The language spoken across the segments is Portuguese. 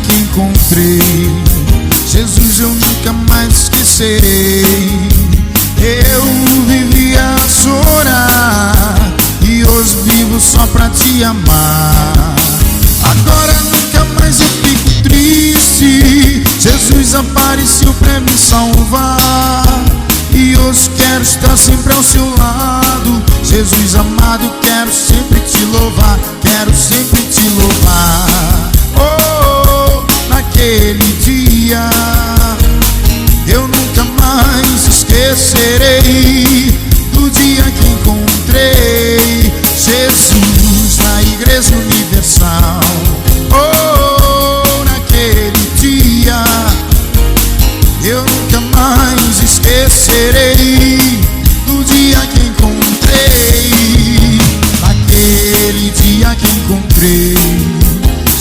que encontrei Jesus, eu nunca mais esquecerei. Eu vivia a chorar e hoje vivo só pra te amar. Agora nunca mais eu fico triste, Jesus apareceu pra me salvar. E hoje quero estar sempre ao seu lado. Jesus amado, quero sempre te louvar, quero sempre te louvar. Oh, naquele dia eu nunca mais esquecerei do dia que encontrei Jesus na Igreja Universal. Oh, naquele dia eu nunca mais esquecerei do dia que encontrei. Naquele dia que encontrei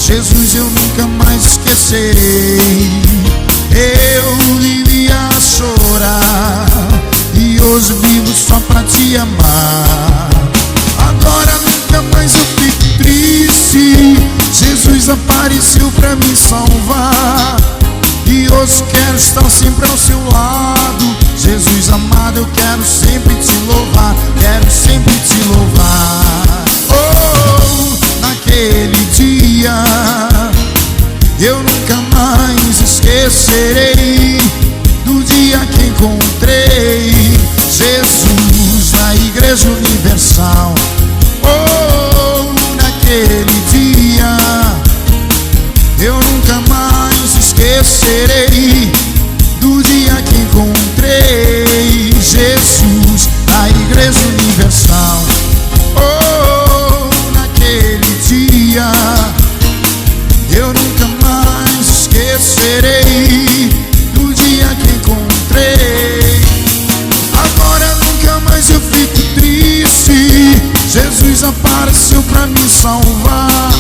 Jesus, eu nunca mais esquecerei. Eu vivia a chorar e hoje vivo só pra te amar. Agora nunca mais eu fico triste, Jesus apareceu pra me salvar. E hoje quero estar sempre ao seu lado. Jesus amado, eu quero sempre te louvar, quero sempre te louvar. Oh, naquele dia eu nunca mais esquecerei do dia que encontrei Jesus na Igreja Universal. Oh, naquele dia eu nunca mais esquecerei do dia que encontrei Jesus na Igreja Universal. Oh, naquele dia eu nunca mais esquecerei do dia que encontrei. Agora nunca mais eu fico triste, Jesus apareceu pra me salvar.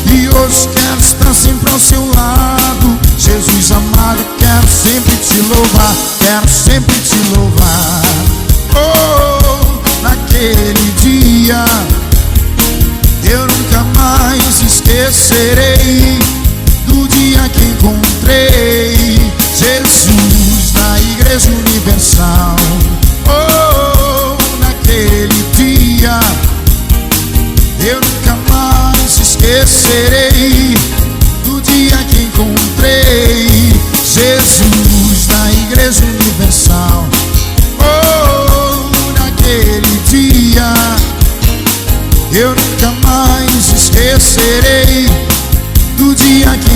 E hoje quero estar sempre ao seu lado. Jesus amado, quero sempre te louvar, quero sempre te louvar. Oh, naquele dia eu nunca mais esquecerei do dia que encontrei Jesus na Igreja Universal. Oh, naquele dia eu nunca mais esquecerei do dia que encontrei Jesus na Igreja Universal. Oh, naquele dia eu nunca mais esquecerei do dia que